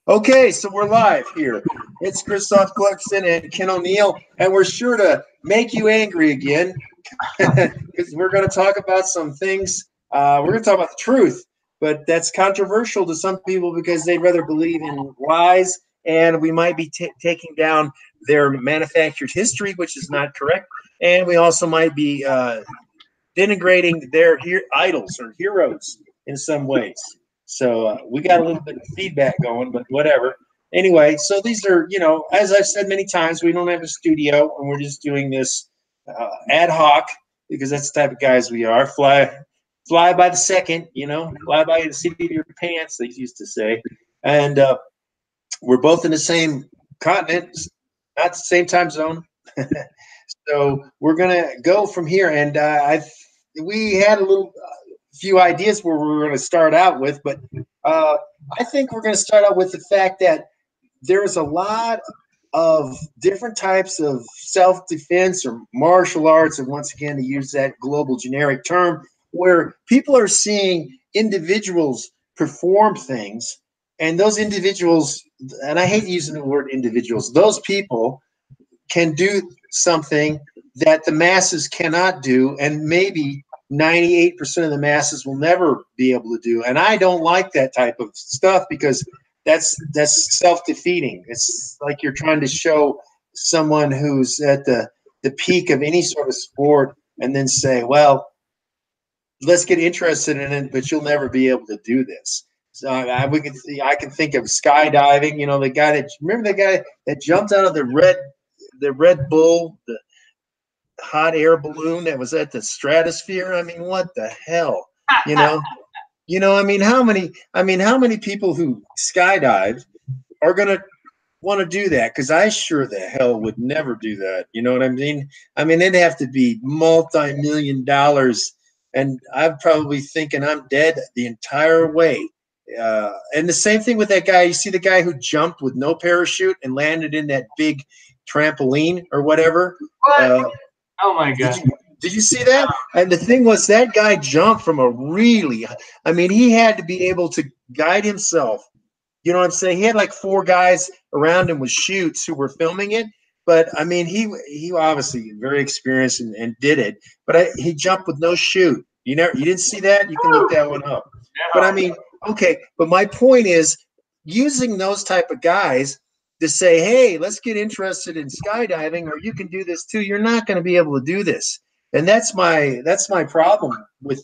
Okay, so we're live here. It's Christophe Clugston and Ken O'Neill, and we're sure to make you angry again because we're going to talk about some things. We're going to talk about the truth, but that's controversial to some people because they'd rather believe in lies, and we might be taking down their manufactured history, which is not correct, and we also might be denigrating their idols or heroes in some ways. So we got a little bit of feedback going, but whatever. Anyway, so these are, as I've said many times, we don't have a studio and we're just doing this ad hoc because that's the type of guys we are. Fly by the second, fly by the seat of your pants, they used to say. And we're both in the same continent, not the same time zone. So we're gonna go from here, and we had a little few ideas where we were going to start out with, but I think we're going to start out with the fact that there's a lot of different types of self-defense or martial arts, and once again, to use that global generic term, where people are seeing individuals perform things, and those individuals, and I hate using the word individuals, those people can do something that the masses cannot do, and maybe 98% of the masses will never be able to do. And I don't like that type of stuff because that's self-defeating. It's like you're trying to show someone who's at the peak of any sort of sport and then say, well, let's get interested in it, but you'll never be able to do this. So I can think of skydiving, remember the guy that jumped out of the Red Bull, the hot air balloon that was at the stratosphere. I mean, what the hell? You know, how many people who skydive are gonna want to do that? Because I sure the hell would never do that. You know what I mean? I mean, it'd have to be multi-million dollars, and I'm probably thinking I'm dead the entire way. And the same thing with that guy. You see the guy who jumped with no parachute and landed in that big trampoline or whatever. What? Oh my god! Did you see that? And the thing was, that guy jumped from a really. I mean, he had to be able to guide himself. You know what I'm saying? He had like four guys around him with chutes who were filming it. But I mean, he obviously very experienced and did it. But he jumped with no chute. You didn't see that? You can look that one up. But I mean, okay. But my point is, using those type of guys to say, hey, let's get interested in skydiving, or you can do this too. You're not going to be able to do this, and that's my problem with.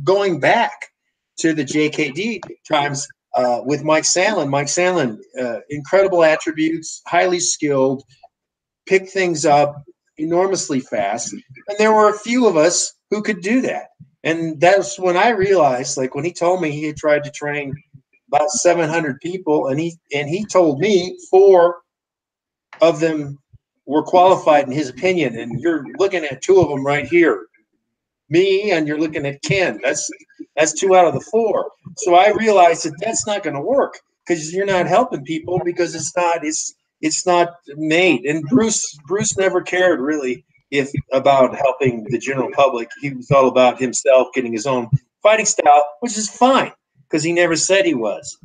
Going back to the JKD times with Mike Sandlin. Mike Sandlin, incredible attributes, highly skilled, pick things up enormously fast, and there were a few of us who could do that. And that's when I realized, like when he told me he had tried to train about 700 people, and he told me four of them were qualified in his opinion, and you're looking at two of them right here, me, and you're looking at Ken. That's two out of the four. So I realized that that's not going to work because you're not helping people because it's not made. And Bruce never cared really about helping the general public. He was all about himself getting his own fighting style, which is fine because he never said he was.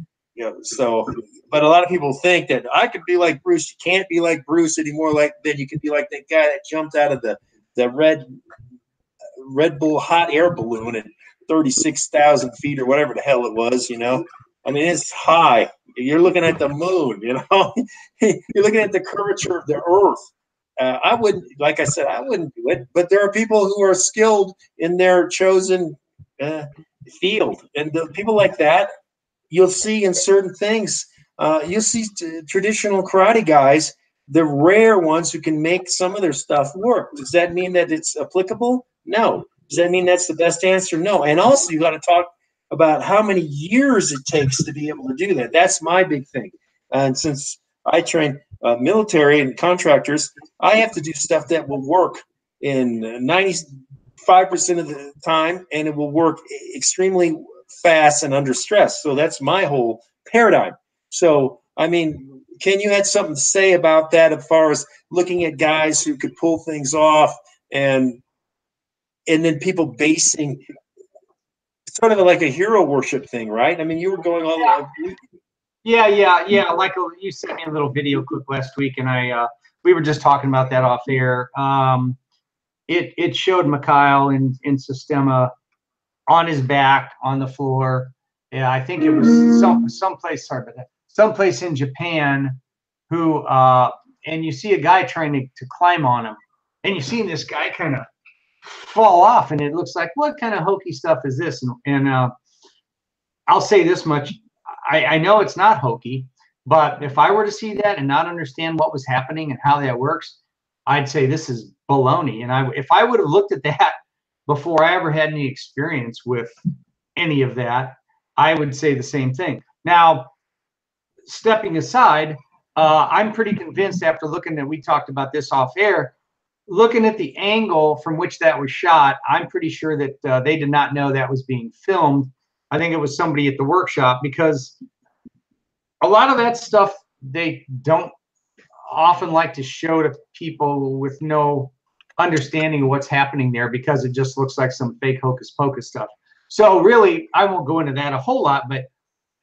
So, but a lot of people think that I could be like Bruce. You can't be like Bruce anymore. Then you could be like that guy that jumped out of the Red Bull hot air balloon at 36,000 feet or whatever the hell it was. I mean, it's high. You're looking at the moon. You're looking at the curvature of the Earth. I wouldn't, like I said, I wouldn't do it. But there are people who are skilled in their chosen field, and the people like that, you'll see in certain things. You'll see traditional karate guys, the rare ones who can make some of their stuff work. Does that mean that it's applicable? No. Does that mean that's the best answer? No. And also, you got to talk about how many years it takes to be able to do that. That's my big thing. And since I train military and contractors, I have to do stuff that will work in 95% of the time, and it will work extremely fast and under stress. So that's my whole paradigm. So, I mean, Ken, you had something to say about that as far as looking at guys who could pull things off and then people basing sort of like a hero worship thing, right? I mean, you were going all the way. Yeah. Like you sent me a little video clip last week, and we were just talking about that off air. It showed Mikhail in Sistema on his back on the floor. Yeah, I think it was someplace. Sorry about that. Someplace in Japan, who and you see a guy trying to climb on him, and you see this guy kind of fall off, and it looks like, what kind of hokey stuff is this? And I'll say this much: I know it's not hokey, but if I were to see that and not understand what was happening and how that works, I'd say this is baloney. And if I would have looked at that before I ever had any experience with any of that, I would say the same thing. Now, stepping aside, I'm pretty convinced after looking at, we talked about this off air, looking at the angle from which that was shot, I'm pretty sure that they did not know that was being filmed. I think it was somebody at the workshop, because a lot of that stuff they don't often like to show to people with no understanding of what's happening there, because it just looks like some fake hocus pocus stuff. So really, I won't go into that a whole lot, but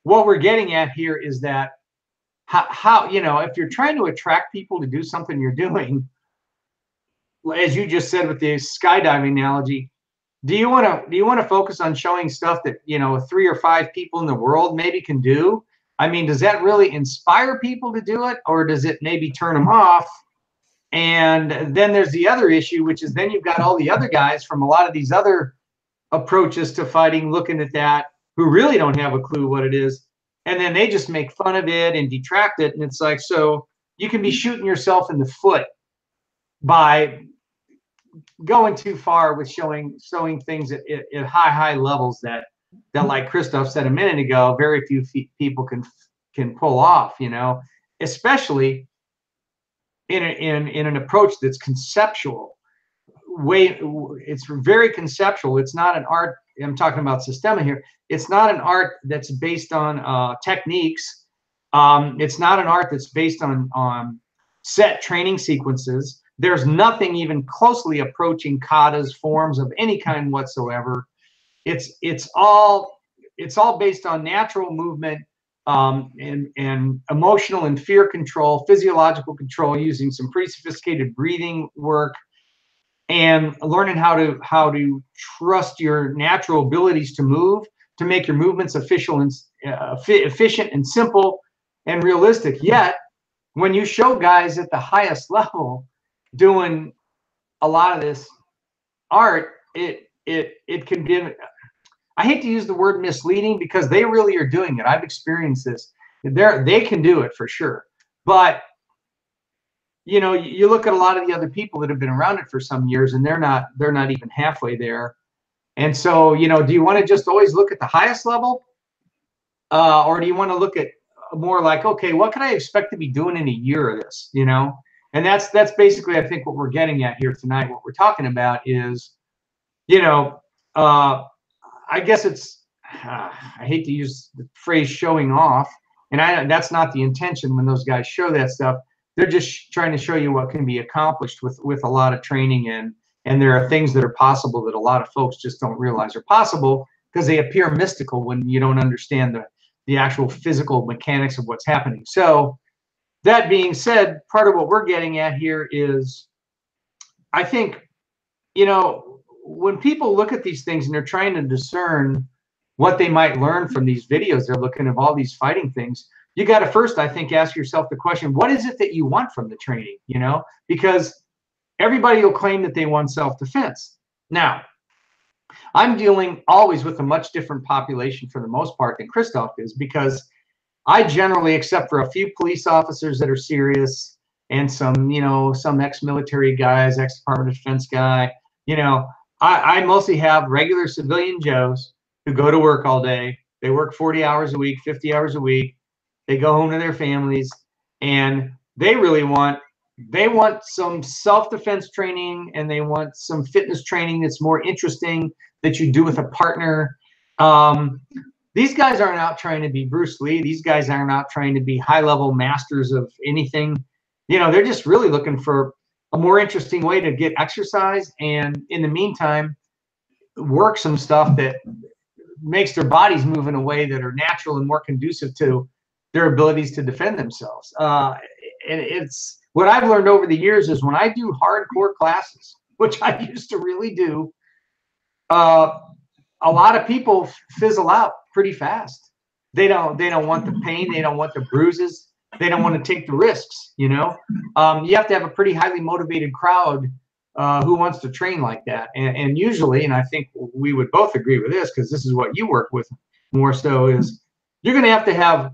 what we're getting at here is that how if you're trying to attract people to do something you're doing, as you just said with the skydiving analogy, do you want to focus on showing stuff that 3 or 5 people in the world maybe can do? I mean, does that really inspire people to do it, or does it maybe turn them off? And then there's the other issue, which is then you've got all the other guys from a lot of these other approaches to fighting looking at that, who really don't have a clue what it is, and then they just make fun of it and detract it. And it's like, so you can be shooting yourself in the foot by going too far with showing things at high levels that like Christophe said a minute ago, very few people can pull off, especially in an approach that's conceptual. It's very conceptual. It's not an art. I'm talking about Sistema here. It's not an art that's based on techniques. It's not an art that's based on set training sequences. There's nothing even closely approaching katas, forms of any kind whatsoever. It's all based on natural movement, and emotional and fear control, physiological control, using some pretty sophisticated breathing work, and learning how to trust your natural abilities to move, to make your movements efficient and simple and realistic. Yet, when you show guys at the highest level doing a lot of this art, it can be, I hate to use the word misleading, because they really are doing it. I've experienced this. They can do it for sure. But you look at a lot of the other people that have been around it for some years, and they're not even halfway there. And so, do you want to just always look at the highest level, or do you want to look at more like, okay, what can I expect to be doing in a year of this? And that's basically, I think, what we're getting at here tonight. What we're talking about is, I guess it's, I hate to use the phrase showing off, and that's not the intention when those guys show that stuff. They're just trying to show you what can be accomplished with a lot of training, and there are things that are possible that a lot of folks just don't realize are possible, because they appear mystical when you don't understand the actual physical mechanics of what's happening. So that being said, part of what we're getting at here is, I think, when people look at these things and they're trying to discern what they might learn from these videos, they're looking at all these fighting things. You got to first, I think, ask yourself the question, what is it that you want from the training? Because everybody will claim that they want self-defense. Now, I'm dealing always with a much different population for the most part than Christophe is, because I generally, except for a few police officers that are serious and some ex-military guys, ex-Department of Defense guy, I mostly have regular civilian Joes who go to work all day. They work 40 hours a week, 50 hours a week. They go home to their families, and they really want some self-defense training, and they want some fitness training that's more interesting, that you do with a partner. These guys aren't out trying to be Bruce Lee. These guys aren't out trying to be high-level masters of anything. They're just really looking for a more interesting way to get exercise, and in the meantime, work some stuff that makes their bodies move in a way that are natural and more conducive to their abilities to defend themselves. And it's what I've learned over the years is when I do hardcore classes, which I used to really do, a lot of people fizzle out pretty fast. They don't want the pain. They don't want the bruises. They don't want to take the risks. You know, you have to have a pretty highly motivated crowd who wants to train like that. And usually, and I think we would both agree with this because this is what you work with more so, is you're going to have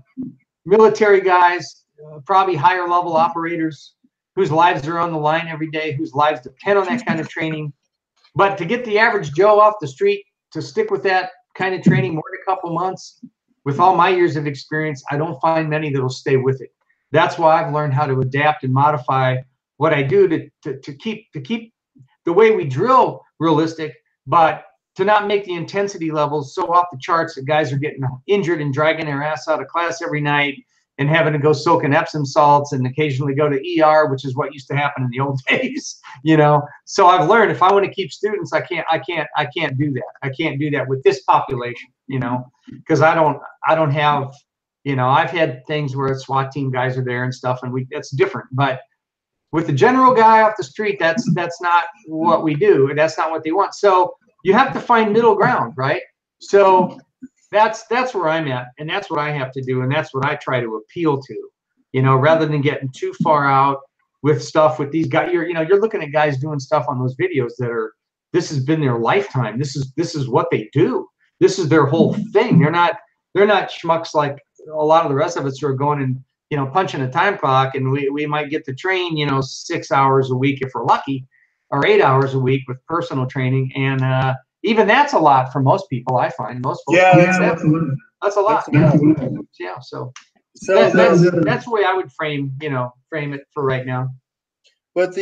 military guys, probably higher level operators whose lives are on the line every day, whose lives depend on that kind of training. But to get the average Joe off the street to stick with that kind of training more than a couple months, with all my years of experience, I don't find many that will stay with it. That's why I've learned how to adapt and modify what I do to keep the way we drill realistic, but to not make the intensity levels so off the charts that guys are getting injured and dragging their ass out of class every night and having to go soak in Epsom salts and occasionally go to ER, which is what used to happen in the old days, you know. So I've learned if I want to keep students, I can't do that. I can't do that with this population, you know, because I don't have, you know, I've had things where SWAT team guys are there and stuff, and that's different. But with the general guy off the street, that's not what we do. That's not what they want. So you have to find middle ground, right? So that's where I'm at, and that's what I have to do, and that's what I try to appeal to, you know, rather than getting too far out with stuff with these guys. You're looking at guys doing stuff on those videos this has been their lifetime. This is what they do. This is their whole thing. They're not schmucks like a lot of the rest of us who are going and, you know, punching a time clock, and we might get to train, you know, 6 hours a week if we're lucky, or 8 hours a week with personal training. And even that's a lot for most people, I find. Most folks, that's a lot. Yeah, so that's the way I would frame it for right now. But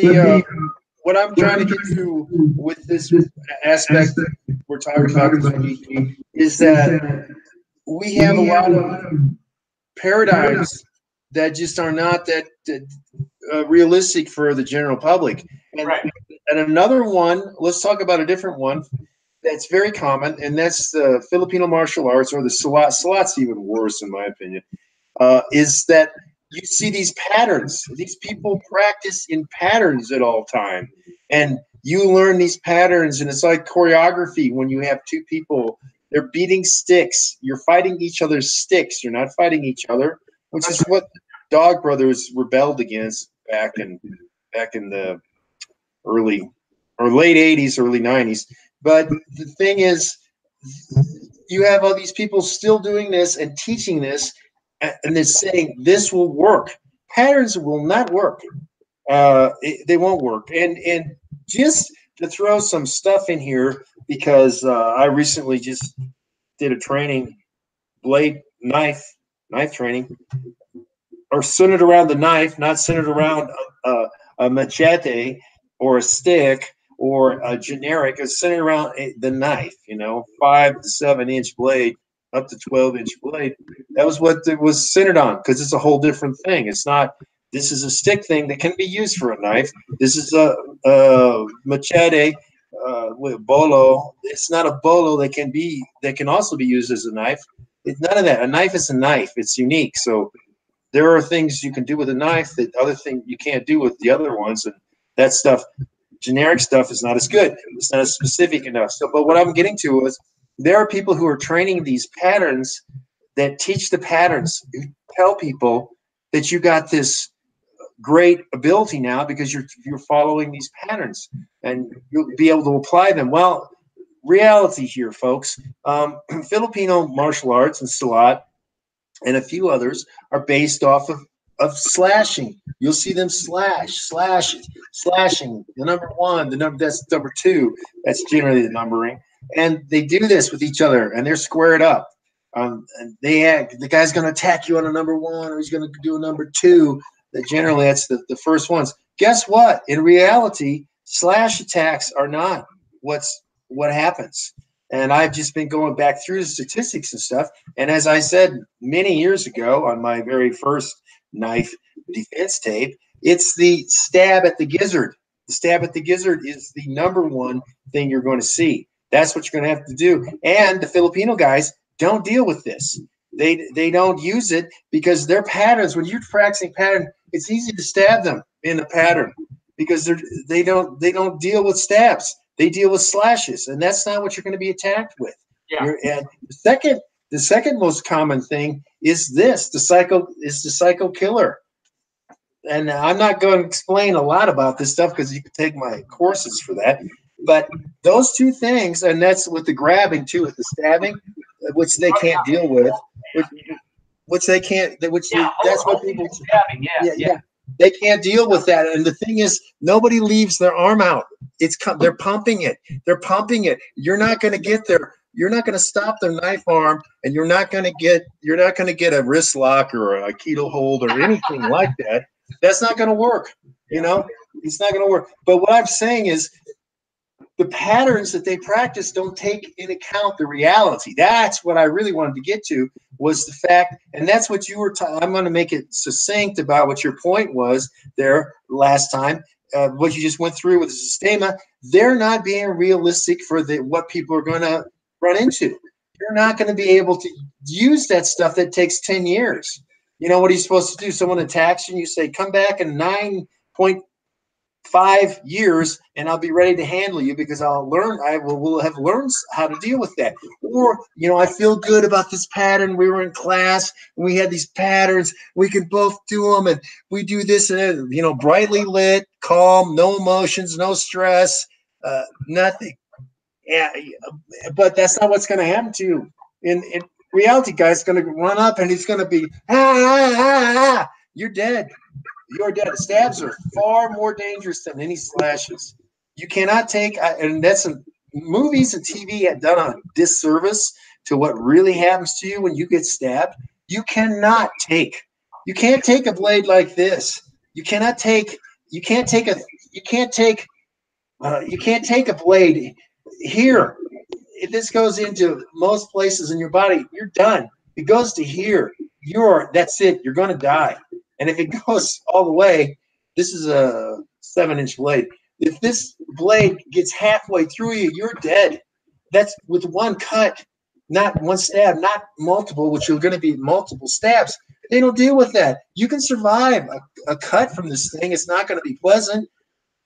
what I'm trying to get to with this aspect we're talking about this week is that we have a lot of paradigms that just are not that realistic for the general public. And, right. And another one, let's talk about a different one that's very common, and that's the Filipino martial arts, or the Silat. Silat's even worse, in my opinion, is that you see these patterns. These people practice in patterns at all time. And you learn these patterns, and it's like choreography when you have two people. They're beating sticks. You're fighting each other's sticks. You're not fighting each other, which is what the Dog Brothers rebelled against back in the early or late 80s, early 90s. But the thing is, you have all these people still doing this and teaching this, and they're saying this will work. Patterns will not work. They won't work. And just to throw some stuff in here, because I recently just did a training, knife training, or centered around the knife, not centered around a machete or a stick or a generic. It's centered around the knife, 5 to 7 inch blade, up to 12-inch blade. That was what it was centered on, because it's a whole different thing. It's not, this is a stick thing that can be used for a knife. This is a machete with bolo. It's not a bolo that can also be used as a knife. It's none of that. A knife is a knife. It's unique. So there are things you can do with a knife that other things you can't do with the other ones, and that stuff, generic stuff, is not as good. It's not as specific enough. So, but what I'm getting to is there are people who are training these patterns that teach the patterns. You tell people that you got this great ability now because you're following these patterns and you'll be able to apply them. Well, reality here, folks. Filipino martial arts and Silat and a few others are based off of slashing. You'll see them slashing. The number one, that's number two. That's generally the numbering. And they do this with each other, and they're squared up. And the guy's going to attack you on a number one, or he's going to do a number two. Generally, that's the first ones. Guess what? In reality, slash attacks are not what happens. And I've just been going back through the statistics and stuff. And as I said many years ago on my very first knife defense tape, it's the stab at the gizzard. The stab at the gizzard is the number one thing you're going to see. That's what you're going to have to do. And the Filipino guys don't deal with this. They don't use it because their patterns. When you're practicing pattern, it's easy to stab them in a pattern because they don't deal with stabs. They deal with slashes, and that's not what you're going to be attacked with. Yeah. And the second most common thing is this: the psycho killer. And I'm not going to explain a lot about this stuff because you can take my courses for that. But those two things, and that's with the grabbing too, with the stabbing, which they can't deal with, which they can't, that's what people stabbing. Yeah. They can't deal with that. And the thing is, nobody leaves their arm out. They're pumping it. They're pumping it. You're not going to get there. You're not going to stop their knife arm, and you're not going to get a wrist lock or a keto hold or anything like that. That's not going to work. You know, it's not going to work. But what I'm saying is, the patterns that they practice don't take into account the reality. That's what I really wanted to get to, was the fact, and that's what you were I'm going to make it succinct about what your point was there last time, what you just went through with the Systema. They're not being realistic for what people are going to run into. You're not going to be able to use that stuff that takes 10 years. You know, what are you supposed to do? Someone attacks you and you say, come back in 9.5 years and I'll be ready to handle you because I will have learned how to deal with that. Or, you know, I feel good about this pattern. We were in class and we had these patterns. We can both do them and we do this and, you know, brightly lit, calm, no emotions, no stress, nothing. Yeah, but that's not what's going to happen to you. In reality, guy's going to run up and he's going to be, you're dead. You're dead. Stabs are far more dangerous than any slashes. You cannot take, and that's movies and TV have done a disservice to what really happens to you when you get stabbed. You can't take a blade like this. You can't take a blade here. If this goes into most places in your body, you're done. It goes to here. That's it. You're going to die. And if it goes all the way, this is a 7-inch blade. If this blade gets halfway through you, you're dead. That's with one cut, not one stab, not multiple, which are going to be multiple stabs. They don't deal with that. You can survive a cut from this thing. It's not going to be pleasant,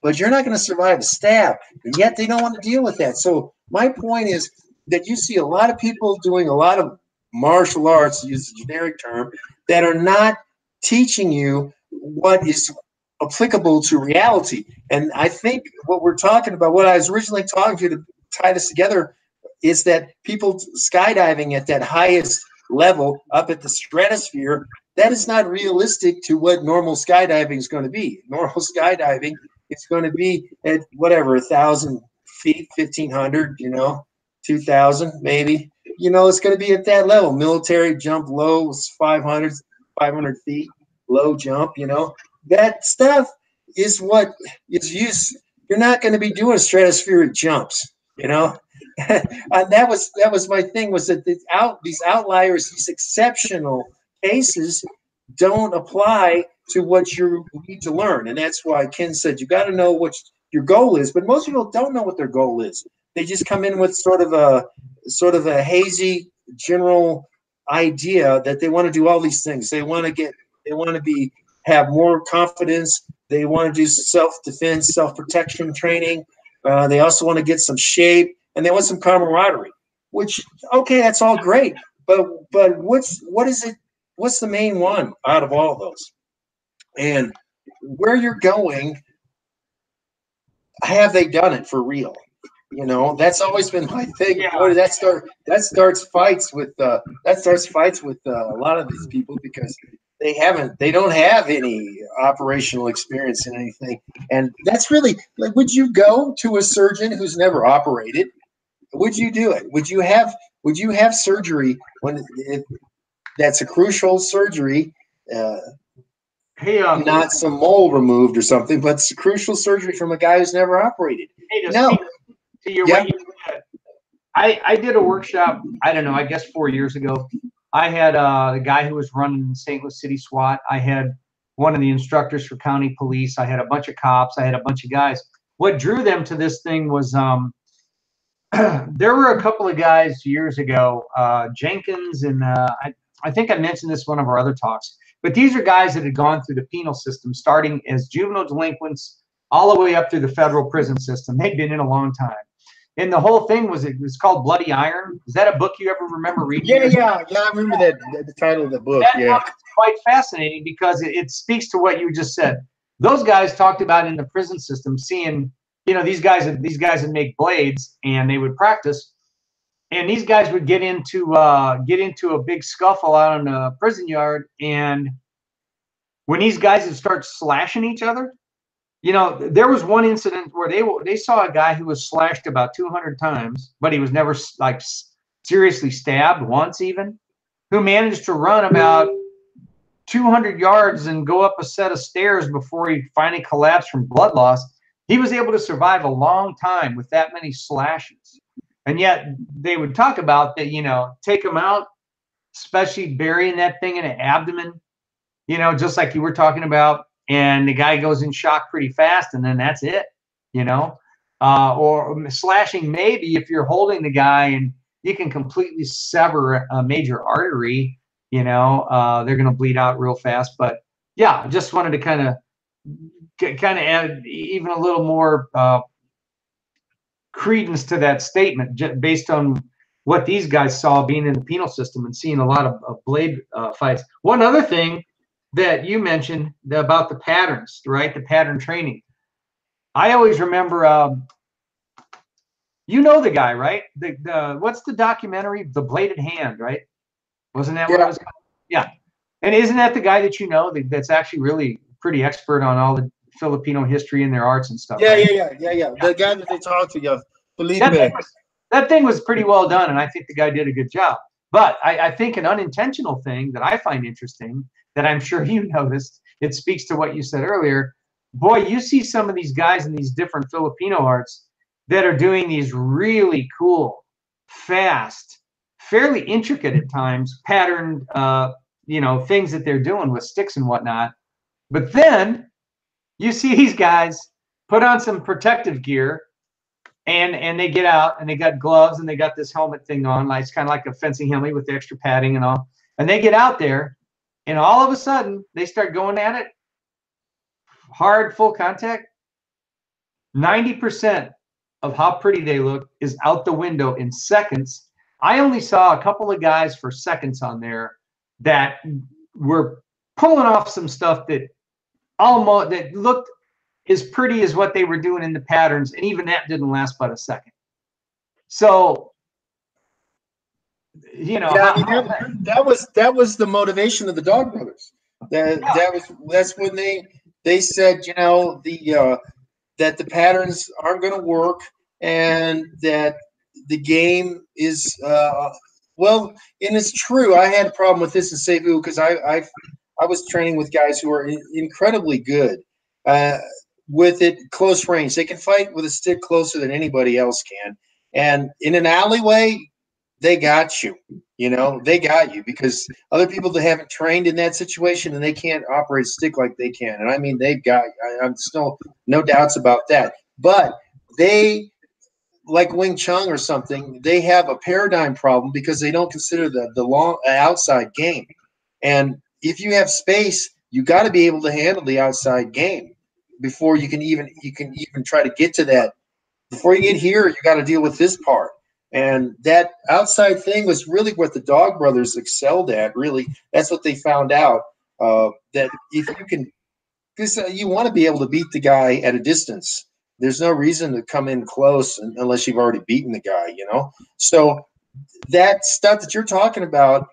but you're not going to survive a stab. And yet they don't want to deal with that. So my point is that you see a lot of people doing a lot of martial arts, to use a generic term, that are not teaching you what is applicable to reality. And I think what we're talking about, what I was originally talking to tie this together, is that people skydiving at that highest level up at the stratosphere, that is not realistic to what normal skydiving is going to be. Normal skydiving is going to be at whatever, 1,000 feet, 1,500, 2,000 maybe. It's going to be at that level. Military jump low, 500 feet, low jump, that stuff is what is used. You're not going to be doing stratospheric jumps, and that was my thing, was that these outliers, these exceptional cases don't apply to what you need to learn. And that's why Ken said you got to know what your goal is. But most people don't know what their goal is. They just come in with sort of a hazy general idea that they want to do all these things. They want to have more confidence. They want to do self-defense, self-protection training. They also want to get some shape, and they want some camaraderie. Which, okay, that's all great, but what is it? What's the main one out of all of those? And where you're going, have they done it for real? That's always been my thing. Yeah. Boy, that starts fights with a lot of these people because they don't have any operational experience in anything. And that's really, like, would you go to a surgeon who's never operated? Would you do it? Would you have surgery if that's a crucial surgery? Not some mole removed or something, but it's a crucial surgery from a guy who's never operated. Hey, no. I did a workshop, I don't know, I guess 4 years ago. I had the guy who was running St. Louis City SWAT. I had one of the instructors for county police. I had a bunch of cops. I had a bunch of guys. What drew them to this thing was there were a couple of guys years ago, Jenkins and I think I mentioned this in one of our other talks, but these are guys that had gone through the penal system, starting as juvenile delinquents all the way up through the federal prison system. They'd been in a long time. And the whole thing was, it was called Bloody Iron. Is that a book you ever remember reading? Yeah. I remember that, the title of the book. That book is quite fascinating because it speaks to what you just said. Those guys talked about in the prison system, seeing, you know, these guys would make blades and they would practice, and these guys would get into a big scuffle out in a prison yard, and when these guys would start slashing each other, you know, there was one incident where they saw a guy who was slashed about 200 times, but he was never like seriously stabbed once even, who managed to run about 200 yards and go up a set of stairs before he finally collapsed from blood loss. He was able to survive a long time with that many slashes. And yet they would talk about that, you know, take him out, especially burying that thing in the abdomen, you know, just like you were talking about. And the guy goes in shock pretty fast, and then that's it, you know. Or slashing, maybe if you're holding the guy and you can completely sever a major artery, you know, they're going to bleed out real fast. But yeah, just wanted to kind of add even a little more credence to that statement, based on what these guys saw being in the penal system and seeing a lot of blade fights. One other thing that you mentioned about the patterns, right? The pattern training. I always remember, you know, the guy, right? What's the documentary? The Bladed Hand, right? Wasn't that what it was called? Yeah. And isn't that the guy that you know that's actually really pretty expert on all the Filipino history and their arts and stuff? Yeah. Right? The guy that they talked to, believe that me. That thing was pretty well done, and I think the guy did a good job. But I think an unintentional thing that I find interesting, that I'm sure you noticed, it speaks to what you said earlier. Boy, you see some of these guys in these different Filipino arts that are doing these really cool, fast, fairly intricate at times, patterned, you know, things that they're doing with sticks and whatnot. But then you see these guys put on some protective gear, and they get out, and they got gloves, and they got this helmet thing on, like it's kind of like a fencing helmet with the extra padding and all. And they get out there, and all of a sudden they start going at it hard, full contact. 90% of how pretty they look is out the window in seconds. I only saw a couple of guys for seconds on there that were pulling off some stuff that looked as pretty as what they were doing in the patterns, and even that didn't last but a second. So, you know, yeah, that was the motivation of the Dog Brothers. That's when they said, you know, that the patterns aren't going to work, and that the game is well, and it's true. I had a problem with this in Cebu because I was training with guys who are incredibly good with it close range. They can fight with a stick closer than anybody else can, and in an alleyway, they got you. You know, they got you because other people that haven't trained in that situation, and they can't operate a stick like they can. And I mean, they've got, I'm still no doubts about that. But they, like Wing Chun or something, they have a paradigm problem because they don't consider the long outside game. And if you have space, you got to be able to handle the outside game before you can even try to get to that. Before you get here, you got to deal with this part. And that outside thing was really what the Dog Brothers excelled at. Really, that's what they found out. That if you can, because you want to be able to beat the guy at a distance. There's no reason to come in close unless you've already beaten the guy, you know. So that stuff that you're talking about,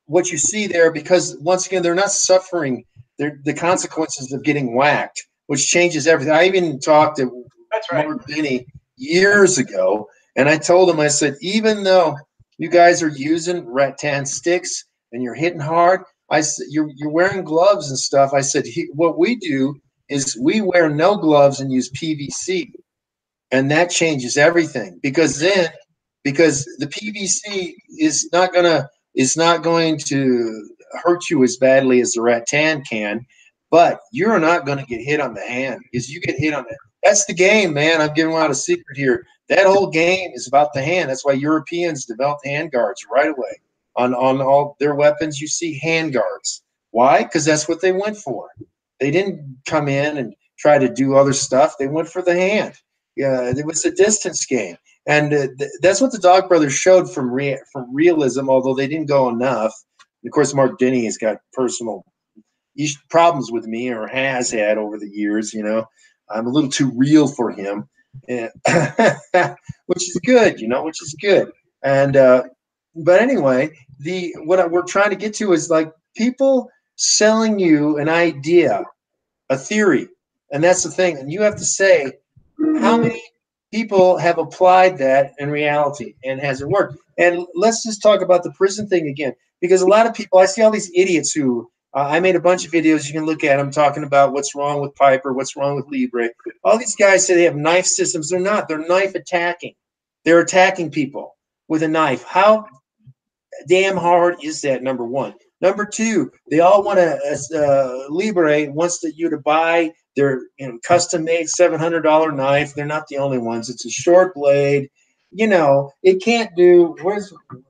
what you see there, because once again, they're not suffering the consequences of getting whacked, which changes everything. I even talked to Mark Binney years ago. And I told him, I said, even though you guys are using rattan sticks and you're hitting hard, I said, you're wearing gloves and stuff. I said, what we do is we wear no gloves and use PVC. And that changes everything because the PVC is not going to hurt you as badly as the rattan can, but you're not going to get hit on the hand because you get hit on it. That's the game, man. I'm giving out a secret here. That whole game is about the hand. That's why Europeans developed hand guards right away. On all their weapons, you see handguards. Why? Because that's what they went for. They didn't come in and try to do other stuff. They went for the hand. Yeah, it was a distance game, and that's what the Dog Brothers showed from realism. Although they didn't go enough. And of course, Mark Denny has got personal problems with me, or has had over the years. You know, I'm a little too real for him, and which is good. You know, which is good. And but anyway, what we're trying to get to is like people selling you an idea, a theory, and that's the thing. And you have to say how many people have applied that in reality, and has it worked? And let's just talk about the prison thing again, because a lot of people, I see all these idiots who I made a bunch of videos. You can look at them talking about what's wrong with Piper, what's wrong with Libre. All these guys say they have knife systems. They're not. They're knife attacking. They're attacking people with a knife. How damn hard is that? Number one. Number two, they all want to Libre wants you to buy their custom made $700 knife. They're not the only ones. It's a short blade. You know, it can't do.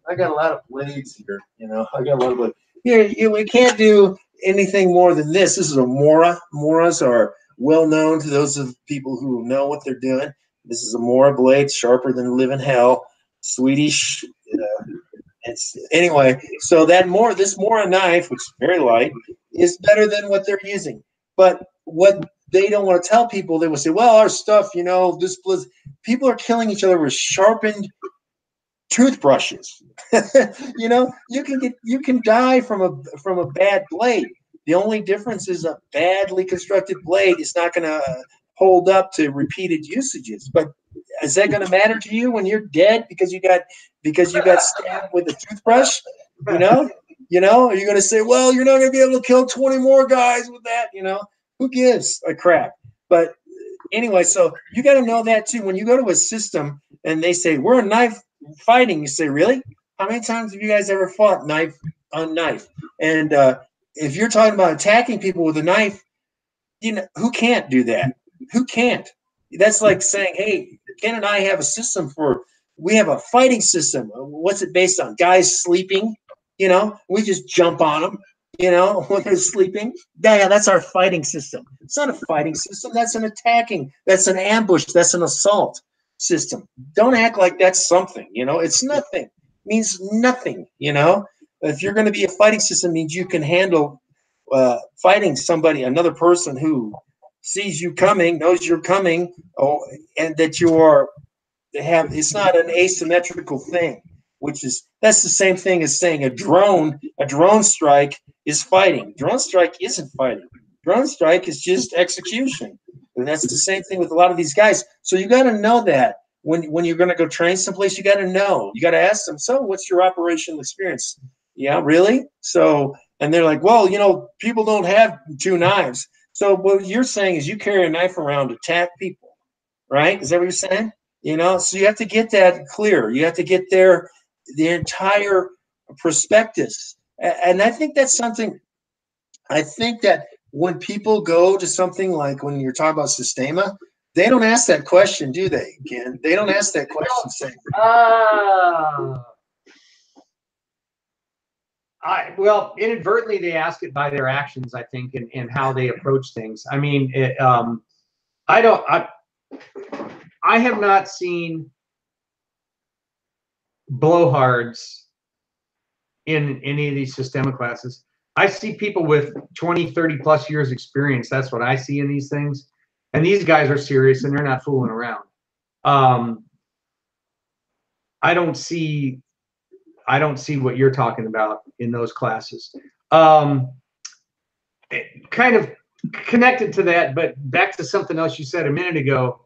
I got a lot of blades here. You know, I got a lot of blades. Here, it can't do anything more than this. This is a Mora. Moras are well known to those of people who know what they're doing. This is a Mora blade, sharper than living hell. Swedish. Anyway, so this Mora knife, which is very light, is better than what they're using. But what they don't want to tell people, they will say, well, our stuff, you know, people are killing each other with sharpened toothbrushes. You know, you can die from a bad blade. The only difference is a badly constructed blade is not going to hold up to repeated usages. But is that going to matter to you when you're dead because you got stabbed with a toothbrush? You know, are you going to say, well, you're not going to be able to kill 20 more guys with that? You know, who gives a crap? But anyway, so you got to know that too. When you go to a system and they say we're a knife fighting, you say, really? How many times have you guys ever fought knife on knife? And if you're talking about attacking people with a knife, you know, who can't do that? Who can't? That's like saying, hey, Ken and I have a system we have a fighting system. What's it based on? Guys sleeping, you know, we just jump on them, you know, when they're sleeping. Yeah, that's our fighting system. It's not a fighting system. That's an attacking. That's an ambush. That's an assault system. Don't act like that's something, you know. It's nothing. It means nothing, you know. If you're going to be a fighting system, it means you can handle fighting another person who sees you coming, knows you're coming, and that it's not an asymmetrical thing, that's the same thing as saying a drone strike is fighting. Drone strike isn't fighting. Drone strike is just execution. And that's the same thing with a lot of these guys. So you got to know that when you're going to go train someplace, you got to know. You got to ask them, so what's your operational experience? Yeah, really? So, and they're like, well, you know, people don't have two knives. So what you're saying is you carry a knife around to attack people, right? Is that what you're saying? You know, so you have to get that clear. You have to get the entire prospectus. And I think that's something, I think that when people go to something like when you're talking about Systema, they don't ask that question, do they, Ken? They don't ask that question. Saying, well, inadvertently they ask it by their actions, I think, and how they approach things. I mean, I have not seen blowhards in any of these Systema classes. I see people with 20, 30 plus years experience. That's what I see in these things. And these guys are serious and they're not fooling around. I don't see what you're talking about in those classes. Kind of connected to that, but back to something else you said a minute ago.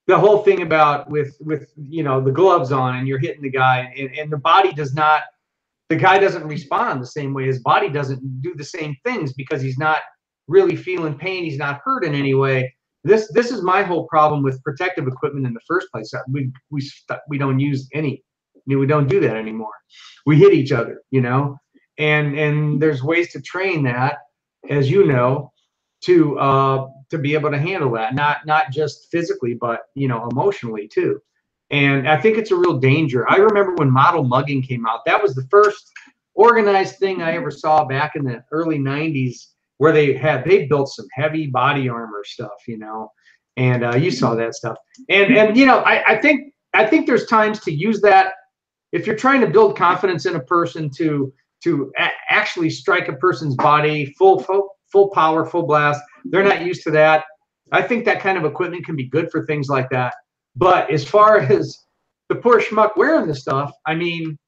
The whole thing about with you know, the gloves on and you're hitting the guy and the body does not, the guy doesn't respond the same way. His body doesn't do the same things because he's not really feeling pain. He's not hurt in any way. This is my whole problem with protective equipment in the first place. We don't use any. I mean, we don't do that anymore. We hit each other, you know, and there's ways to train that, as you know, to be able to handle that, not just physically, but you know, emotionally too. And I think it's a real danger. I remember when model mugging came out. That was the first organized thing I ever saw back in the early 90s, where they built some heavy body armor stuff, you know, and you saw that stuff. And you know, I think there's times to use that if you're trying to build confidence in a person to actually strike a person's body full power, full blast. They're not used to that. I think that kind of equipment can be good for things like that. But as far as the poor schmuck wearing the stuff, I mean,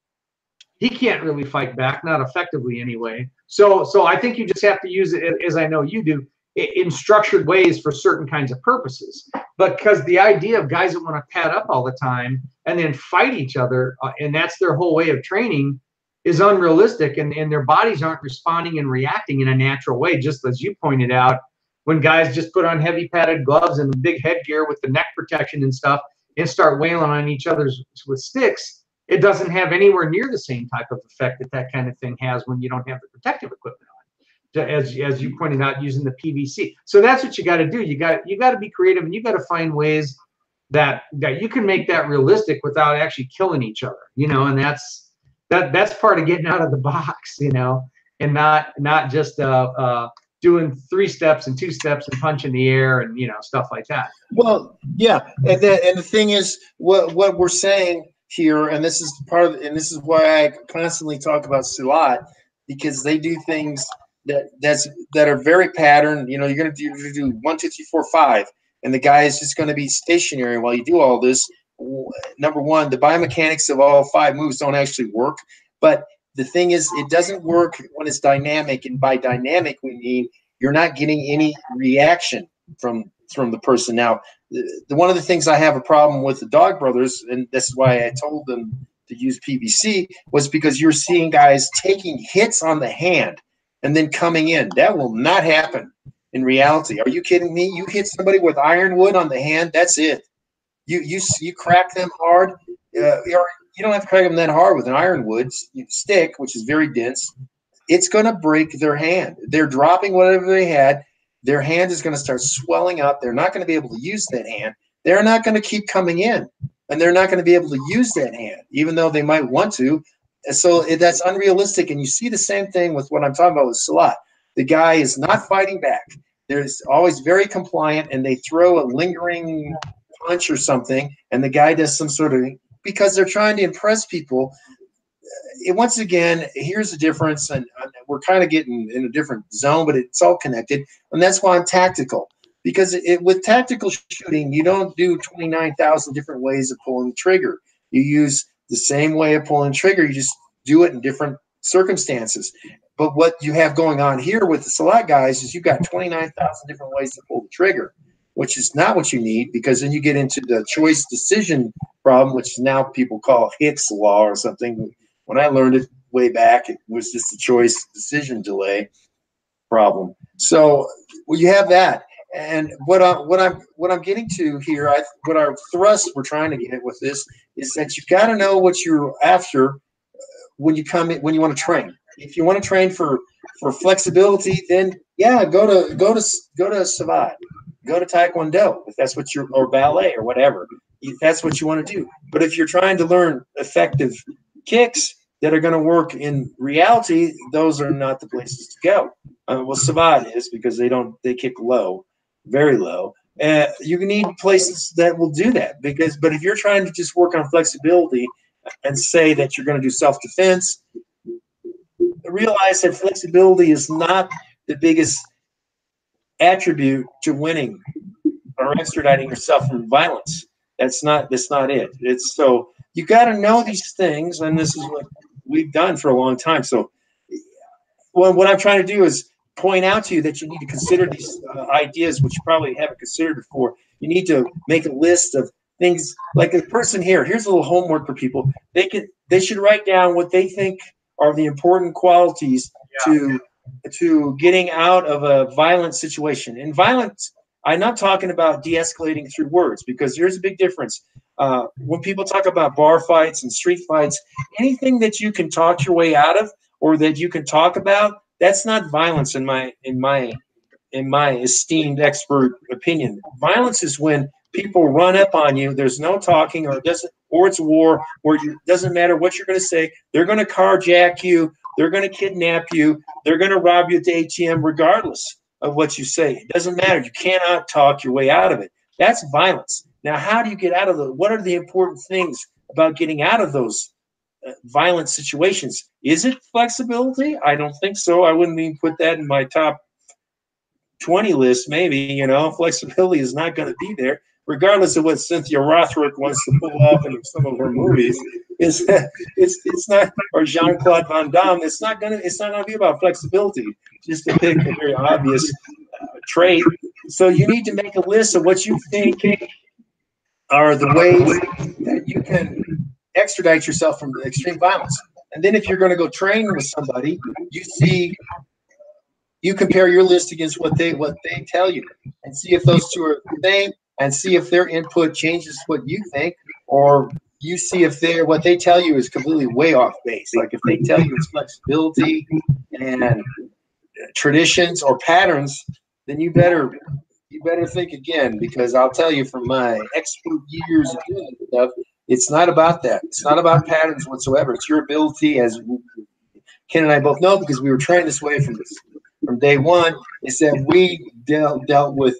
he can't really fight back, not effectively anyway. So I think you just have to use it, as I know you do, in structured ways for certain kinds of purposes. But because the idea of guys that want to pad up all the time and then fight each other, and that's their whole way of training, is unrealistic, and their bodies aren't responding and reacting in a natural way. Just as you pointed out, when guys just put on heavy padded gloves and big headgear with the neck protection and stuff and start wailing on each other with sticks, it doesn't have anywhere near the same type of effect that kind of thing has when you don't have the protective equipment on, as you pointed out, using the PVC. So that's what you got to do. You got to be creative, and you got to find ways that you can make that realistic without actually killing each other, you know. And that's part of getting out of the box, you know, and not just doing 3 steps and 2 steps and punch in the air and, you know, stuff like that. Well, yeah, and the thing is, what we're saying here, and this is this is why I constantly talk about Silat, because they do things that are very patterned. You know, you're gonna do 1, 2, 3, 4, 5, and the guy is just going to be stationary while you do all this. Number one, the biomechanics of all 5 moves don't actually work. But the thing is, it doesn't work when it's dynamic. And by dynamic, we mean you're not getting any reaction from the person. Now, one of the things I have a problem with the Dog Brothers, and this is why I told them to use PVC, was because you're seeing guys taking hits on the hand and then coming in. That will not happen in reality. Are you kidding me? You hit somebody with ironwood on the hand, that's it. You crack them hard, or you don't have to crack them that hard with an ironwood stick, which is very dense. It's going to break their hand. They're dropping whatever they had. Their hand is going to start swelling up. They're not going to be able to use that hand. They're not going to keep coming in, and they're not going to be able to use that hand, even though they might want to. So that's unrealistic. And you see the same thing with what I'm talking about with Silat. The guy is not fighting back. They're always very compliant, and they throw a lingering punch or something, and the guy does some sort of, because they're trying to impress people. Once again, here's the difference, and we're kind of getting in a different zone, but it's all connected, and that's why I'm tactical. Because with tactical shooting, you don't do 29,000 different ways of pulling the trigger. You use the same way of pulling the trigger. You just do it in different circumstances. But what you have going on here with the Silat guys is you've got 29,000 different ways to pull the trigger, which is not what you need, because then you get into the choice decision problem, which now people call Hick's law or something. When I learned it way back, it was just a choice decision delay problem. So you have that. And what I'm getting to here, what our thrust we're trying to get with this is that you've got to know what you're after when you want to train. If you want to train for flexibility, then yeah, go to Savate, go to Taekwondo if that's what or ballet or whatever, if that's what you want to do. But if you're trying to learn effective kicks that are going to work in reality, those are not the places to go. Well, Savate is, because they kick low, very low. You need places that will do that, but if you're trying to just work on flexibility and say that you're going to do self-defense, realize that flexibility is not the biggest attribute to winning or extraditing yourself from violence. That's not it. It's so you got to know these things, and this is what we've done for a long time. So what I'm trying to do is point out to you that you need to consider these ideas, which you probably haven't considered before. You need to make a list of things, like the person here. Here's a little homework for people. They should write down what they think are the important qualities to getting out of a violent situation. In violence, I'm not talking about de-escalating through words, because here's a big difference. When people talk about bar fights and street fights, anything that you can talk your way out of or that you can talk about, that's not violence in my esteemed expert opinion. Violence is when people run up on you. There's no talking, or it's war, or it doesn't matter what you're going to say. They're going to carjack you, They're going to kidnap you. They're going to rob you at the ATM regardless of what you say. It doesn't matter. You cannot talk your way out of it. That's violence. Now, how do you get out of the, what are the important things about getting out of those violent situations? Is it flexibility? I don't think so. I wouldn't even put that in my top 20 list, maybe. You know, flexibility is not going to be there, regardless of what Cynthia Rothrock wants to pull off in some of her movies. It's not, or Jean-Claude Van Damme. It's not gonna be about flexibility. Just to pick a very obvious trait. So you need to make a list of what you think are the ways that you can extradite yourself from extreme violence. And then if you're going to go train with somebody, you compare your list against what they tell you, and see if those two are the same, and see if their input changes what you think, or you see if what they tell you is completely way off base. Like if they tell you it's flexibility and traditions or patterns, then you better think again, because I'll tell you from my expert years of doing this stuff, it's not about that. It's not about patterns whatsoever. It's your ability, as Ken and I both know, because we were trained this way from day one, is that we dealt with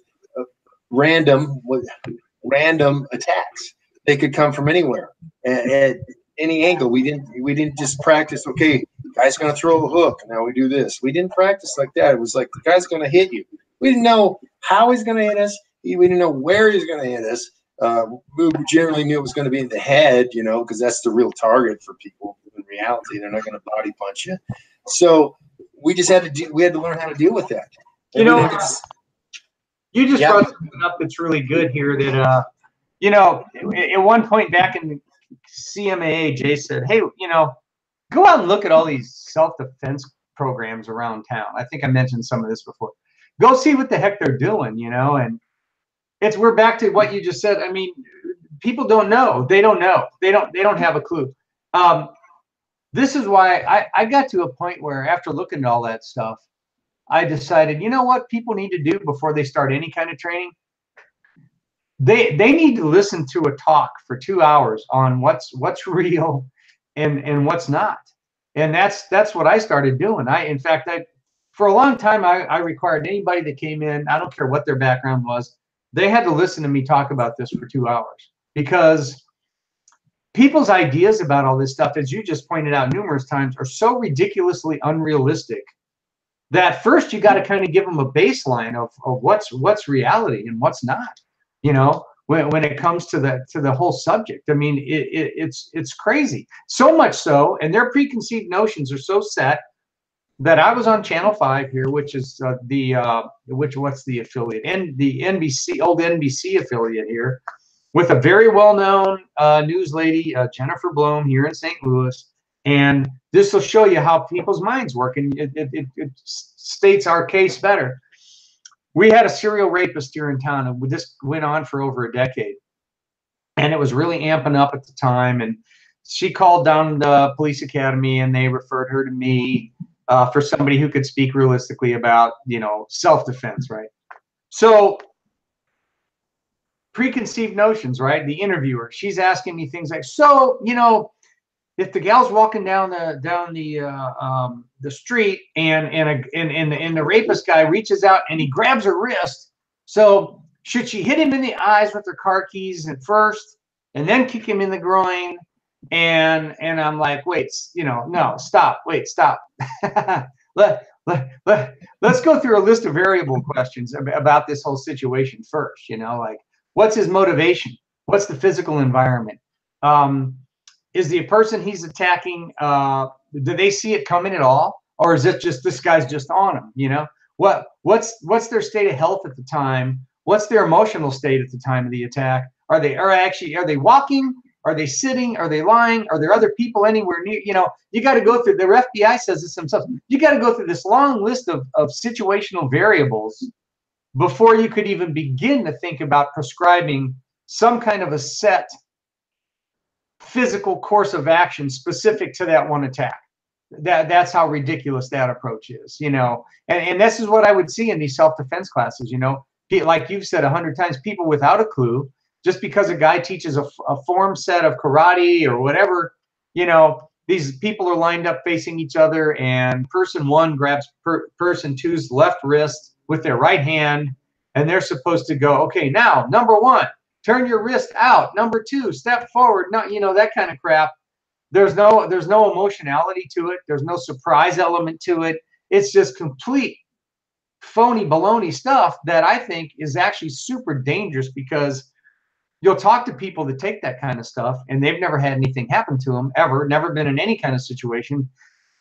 random attacks. They could come from anywhere, at any angle. We didn't just practice, okay, guy's going to throw a hook, now we do this. We didn't practice like that. It was like, the guy's going to hit you. We didn't know how he's going to hit us. We didn't know where he's going to hit us. We generally knew it was going to be in the head, you know, because that's the real target for people. In reality, they're not going to body punch you. So we just had to learn how to deal with that. You know, you just brought something up that's really good here. That you know, at one point back in CMAA, Jay said, "Hey, you know, go out and look at all these self-defense programs around town." I think I mentioned some of this before. Go see what the heck they're doing, you know. And we're back to what you just said. I mean, people don't know. They don't know. They don't have a clue. This is why I got to a point where, after looking at all that stuff, I decided, you know what people need to do before they start any kind of training? They need to listen to a talk for 2 hours on what's real and what's not. And that's what I started doing. In fact, for a long time, I required anybody that came in, I don't care what their background was, they had to listen to me talk about this for 2 hours, because people's ideas about all this stuff, as you just pointed out numerous times, are so ridiculously unrealistic that first you got to kind of give them a baseline of what's reality and what's not, you know, when it comes to the whole subject. I mean, it's crazy. So much so, and their preconceived notions are so set, that I was on Channel 5 here, which is what's the affiliate? And the old NBC affiliate here, with a very well-known news lady, Jennifer Blome, here in St. Louis. And this will show you how people's minds work, and it states our case better. We had a serial rapist here in town, and this went on for over a decade. And it was really amping up at the time. And she called down the police academy, and they referred her to me for somebody who could speak realistically about, you know, self-defense, right? So preconceived notions, right? The interviewer, she's asking me things like, so, you know, if the gal's walking down the street and the rapist guy reaches out and he grabs her wrist, so should she hit him in the eyes with her car keys at first and then kick him in the groin? And I'm like, wait, you know, no, stop, wait, stop. Let's go through a list of variable questions about this whole situation first. You know, like, what's his motivation? What's the physical environment? Is the person he's attacking, do they see it coming at all? Or is it just, this guy's just on him? You know, what's their state of health at the time? What's their emotional state at the time of the attack? Are they walking? Are they sitting? Are they lying? Are there other people anywhere near? You know, you got to go through, the FBI says this themselves, you got to go through this long list of situational variables before you could even begin to think about prescribing some kind of a set physical course of action specific to that one attack. That's how ridiculous that approach is, you know. And this is what I would see in these self-defense classes, you know, like you've said 100 times, people without a clue. Just because a guy teaches a form set of karate or whatever, you know, these people are lined up facing each other, and person one grabs person two's left wrist with their right hand, and they're supposed to go, okay, now number one, turn your wrist out. Number two, step forward. Not, you know, that kind of crap. There's no emotionality to it. There's no surprise element to it. It's just complete phony baloney stuff that I think is actually super dangerous, because you'll talk to people that take that kind of stuff and they've never had anything happen to them ever, never been in any kind of situation.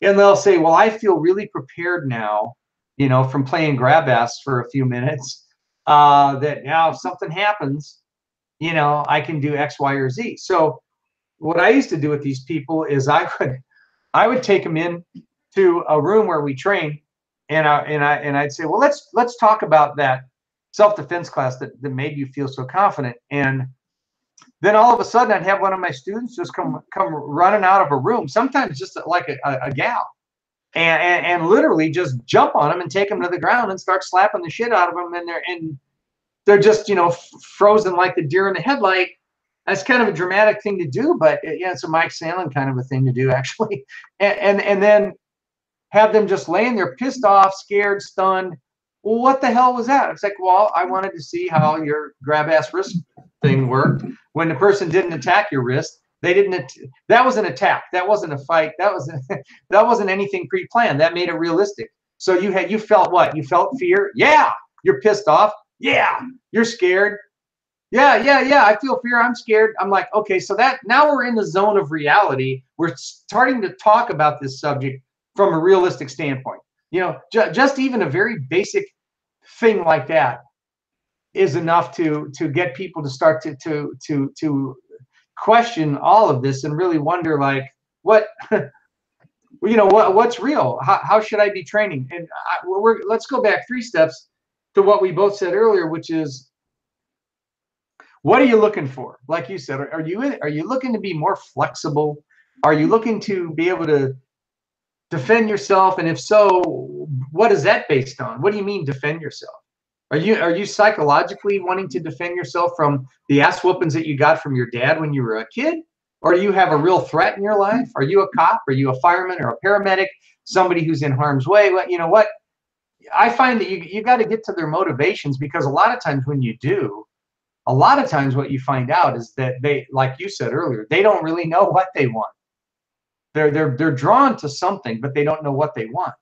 And they'll say, well, I feel really prepared now, you know, from playing grab ass for a few minutes, that now if something happens, you know, I can do X, Y, or Z. So what I used to do with these people is I would take them in to a room where we train, and I'd say, well, let's talk about that self-defense class that made you feel so confident. And then all of a sudden I'd have one of my students just come running out of a room, sometimes just like a gal, and literally just jump on them and take them to the ground and start slapping the shit out of them, and they're just, you know, frozen like the deer in the headlight. That's kind of a dramatic thing to do, but yeah, it's a Mike Sandlin kind of a thing to do, actually. And then have them just laying there pissed off, scared, stunned. Well, what the hell was that? It's like, well, I wanted to see how your grab ass wrist thing worked. When the person didn't attack your wrist, that was an attack. That wasn't a fight. That wasn't anything pre-planned. That made it realistic. So you felt what? You felt fear? Yeah. You're pissed off? Yeah. You're scared? Yeah. I feel fear. I'm scared. I'm like, okay, so that now we're in the zone of reality. We're starting to talk about this subject from a realistic standpoint. You know, just even a very basic thing like that is enough to get people to start to question all of this and really wonder, like, what, you know, what's real? How should I be training? And let's go back 3 steps to what we both said earlier, which is, what are you looking for? Like you said, are you looking to be more flexible? Are you looking to be able to defend yourself? And if so, what is that based on? What do you mean defend yourself? Are you psychologically wanting to defend yourself from the ass whoopings that you got from your dad when you were a kid? Or do you have a real threat in your life? Are you a cop? Are you a fireman or a paramedic? Somebody who's in harm's way? Well, you know what? I find that you got to get to their motivations, because a lot of times when you do, a lot of times what you find out is that they, like you said earlier, they don't really know what they want. They're drawn to something, but they don't know what they want.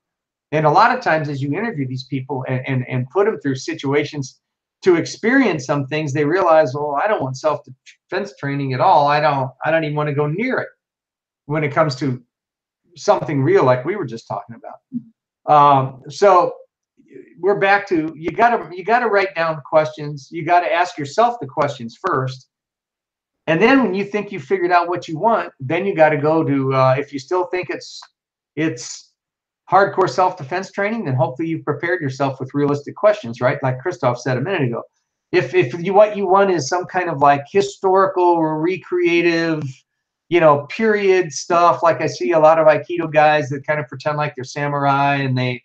And a lot of times as you interview these people and put them through situations to experience some things, they realize, well, I don't want self-defense training at all. I don't even want to go near it when it comes to something real like we were just talking about. So we're back to, you gotta write down questions. You got to ask yourself the questions first. And then when you think you figured out what you want, then you got to go to, if you still think it's hardcore self-defense training, then hopefully you've prepared yourself with realistic questions, right? Like Christophe said a minute ago. If what you want is some kind of like historical or recreative, you know, period stuff, like I see a lot of Aikido guys that kind of pretend like they're samurai, and they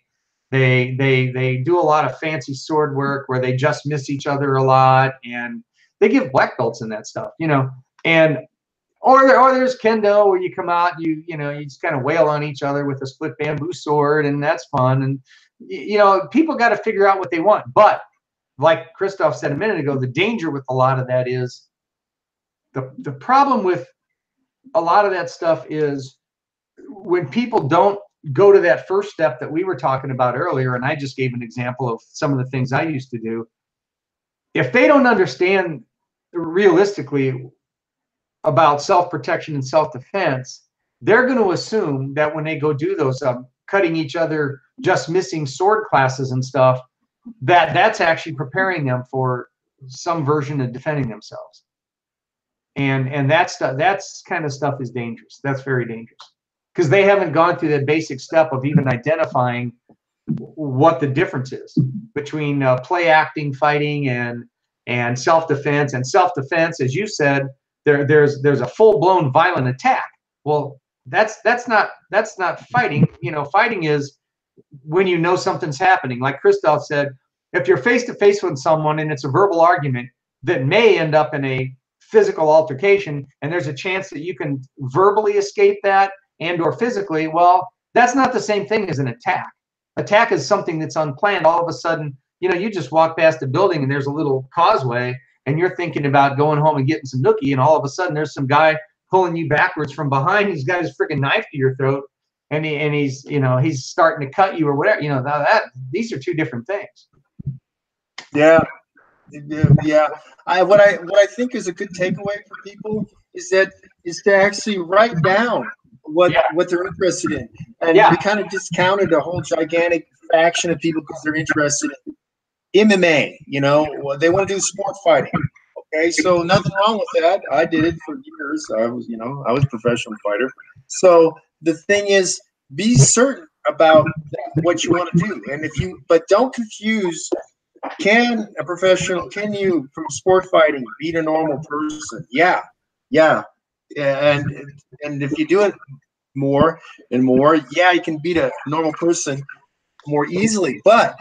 do a lot of fancy sword work where they just miss each other a lot, and they give black belts in that stuff, you know. And or there's kendo, where you come out, you just kind of wail on each other with a split bamboo sword, and that's fun. And you know, people got to figure out what they want. But like Christophe said a minute ago, the danger with a lot of that is the problem with a lot of that stuff is when people don't go to that first step that we were talking about earlier, and I just gave an example of some of the things I used to do. If they don't understand realistically about self-protection and self-defense, they're going to assume that when they go do those cutting each other, just missing sword classes and stuff, that's actually preparing them for some version of defending themselves. And that's kind of stuff is dangerous. That's very dangerous, because they haven't gone through that basic step of even identifying what the difference is between play acting, fighting, and self-defense. And self-defense, as you said, there's a full-blown violent attack. Well, that's not fighting. You know, fighting is when you know something's happening. Like Christophe said, if you're face-to-face with someone and it's a verbal argument that may end up in a physical altercation, and there's a chance that you can verbally escape that and or physically. Well, that's not the same thing as an attack. Attack is something that's unplanned. All of a sudden, you know, you just walk past a building and there's a little causeway and you're thinking about going home and getting some nookie, and all of a sudden there's some guy pulling you backwards from behind. He's got his freaking knife to your throat, and he's, you know, he's starting to cut you or whatever. You know, now these are two different things. Yeah. Yeah. What I think is a good takeaway for people is to actually write down what they're interested in. And we kind of discounted a whole gigantic faction of people because they're interested in MMA. You know, they want to do sport fighting. Okay, so nothing wrong with that. I did it for years. I was a professional fighter. So the thing is, be certain about what you want to do, but don't confuse. Can you from sport fighting beat a normal person? Yeah, and if you do it more and more, you can beat a normal person more easily. But